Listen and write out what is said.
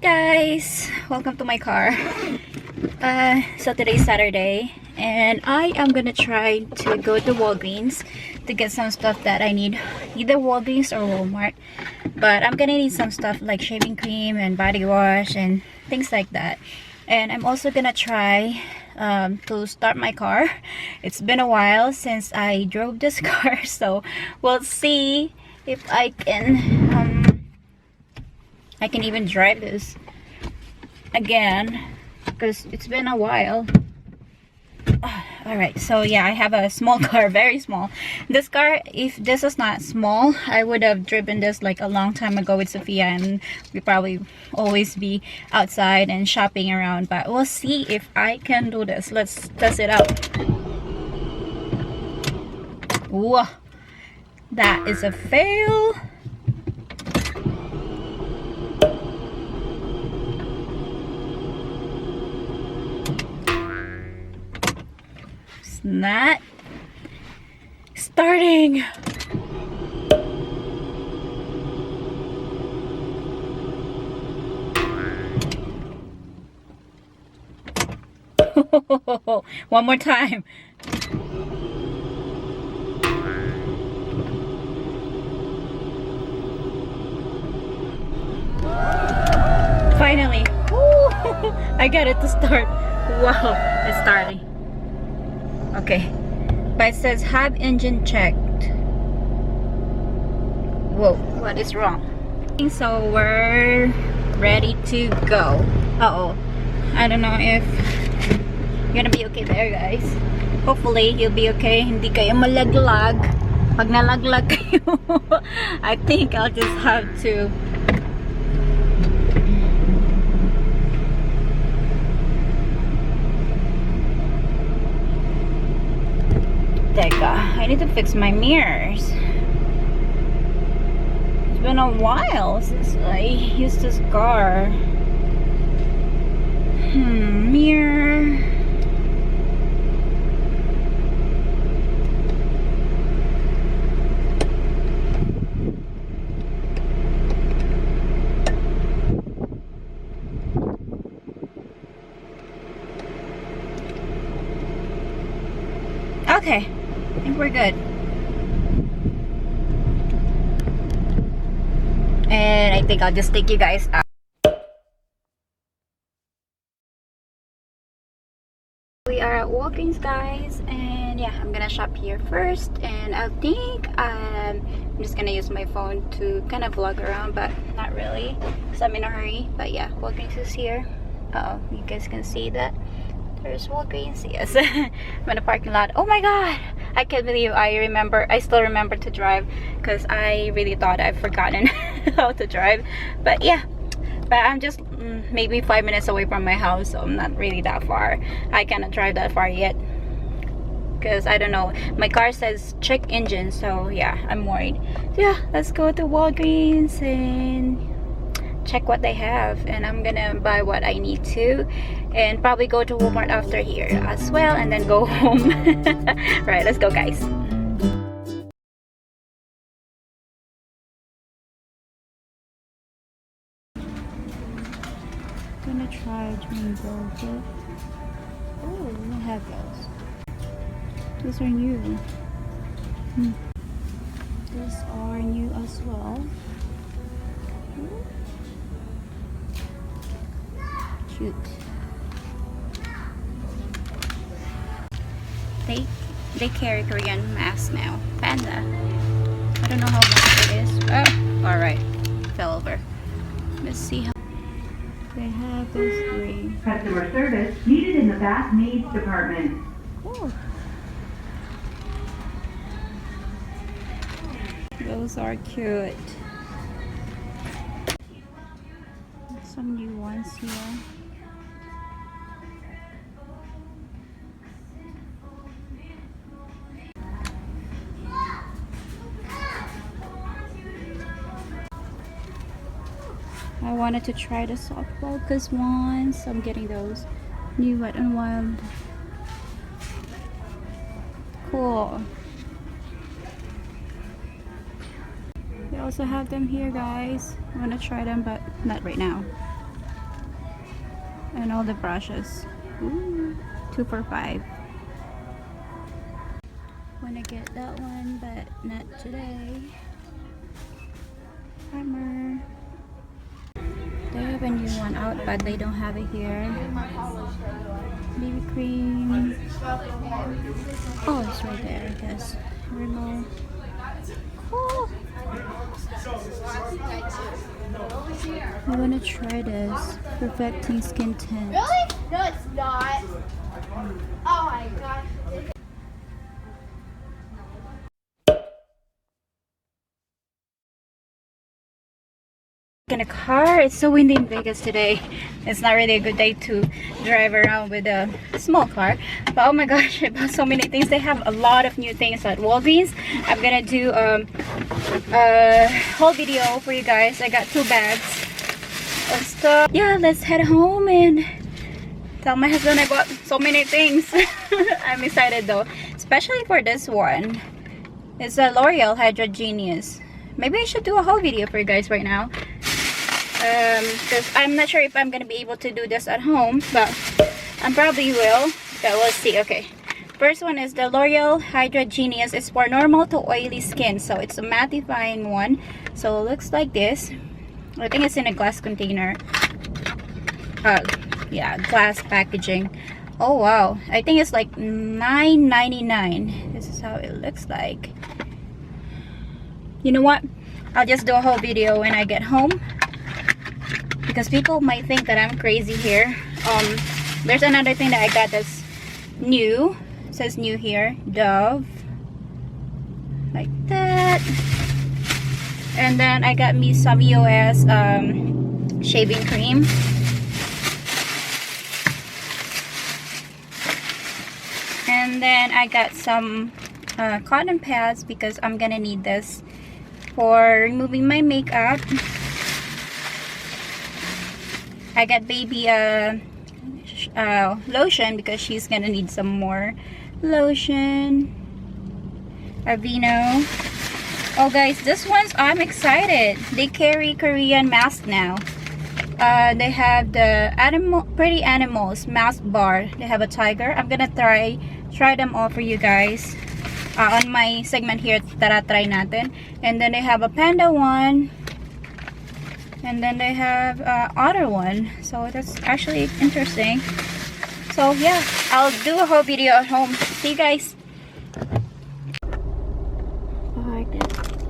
guys, welcome to my car. So today's Saturday and I am gonna try to go to Walgreens to get some stuff that I need, either Walgreens or Walmart, but I'm gonna need some stuff like shaving cream and body wash and things like that. And I'm also gonna try to start my car. It's been a while since I drove this car, so we'll see if I can even drive this again because it's been a while. All right, so yeah, I have a small car, very small. This car, if this is not small, I would have driven this like a long time ago with Sophia, and we probably always be outside and shopping around, but we'll see if I can do this. Let's test it out. Whoa, that is a fail. Not starting. One more time. Finally. I got it to start. Wow, it's starting. Okay, but it says have engine checked. Whoa, what is wrong? So we're ready to go. Uh-oh, I don't know if you're gonna be okay there, guys. Hopefully you'll be okay, hindi kayo malaglag. Pag nalaglag kayo, I think I'll just have to I need to fix my mirrors. It's been a while since I used this car. Mirror. Okay, I think we're good. And I think I'll just take you guys out. We are at Walgreens, guys, and yeah, I'm gonna shop here first, and I think I'm just gonna use my phone to kind of vlog around, but not really because I'm in a hurry. But yeah, Walgreens is here. Uh-oh, you guys can see that. There's Walgreens, yes. I'm in a parking lot. Oh my god, I can't believe I still remember to drive, because I really thought I've forgotten how to drive. But yeah, but I'm just maybe 5 minutes away from my house, so I'm not really that far. I cannot drive that far yet because I don't know, my car says check engine, so yeah, I'm worried. So yeah, let's go to Walgreens and check what they have, and I'm gonna buy what I need to, and probably go to Walmart after here as well, and then go home. Right, let's go, guys. Gonna try dream burger. Oh, I have those. These are new. These are new as well. Cute. They carry Korean masks now. Panda. I don't know how much it is. Oh, all right. Fell over. Let's see how they have those three. Customer service needed in the bath needs department. Oh. Those are cute. Some new ones here. I wanted to try the soft focus ones, so I'm getting those. New Wet n Wild. Cool. They also have them here, guys. I want to try them, but not right now. And all the brushes. Ooh, 2 for $5. Wanna get that one, but not today. Primer. They have a new one out, but they don't have it here. BB cream. Oh, it's right there, I guess. Remote. Cool. I wanna try this. Perfecting skin tint. Really? No, it's not. Oh my gosh. In a car. It's so windy in Vegas today. It's not really a good day to drive around with a small car, but oh my gosh, I bought so many things. They have a lot of new things at Walgreens. I'm gonna do a whole video for you guys. I got 2 bags of stuff. Yeah, let's head home and tell my husband I bought so many things. I'm excited though, especially for this one. It's a L'Oreal Hydra Genius. Maybe I should do a whole video for you guys right now, because I'm not sure if I'm gonna be able to do this at home, but I probably will. Okay, we'll see. Okay, first one is the L'Oreal Hydra Genius. It's for normal to oily skin, so it's a mattifying one. So it looks like this. I think it's in a glass container. Yeah, glass packaging. Oh wow, I think it's like $9.99. This is how it looks like. You know what, I'll just do a whole video when I get home, because people might think that I'm crazy here. There's another thing that I got that's new. It says new here, Dove, like that. And then I got me some EOS shaving cream. And then I got some cotton pads, because I'm gonna need this for removing my makeup. I got baby lotion, because she's gonna need some more lotion. Aveeno. Oh guys, this one's, I'm excited. They carry Korean mask now. They have the Pretty Animals mask bar. They have a tiger. I'm gonna try them all for you guys on my segment here. Tara, try natin. And then they have a panda one, and then they have otter one. So that's actually interesting. So yeah, I'll do a whole video at home. See you guys. Like this.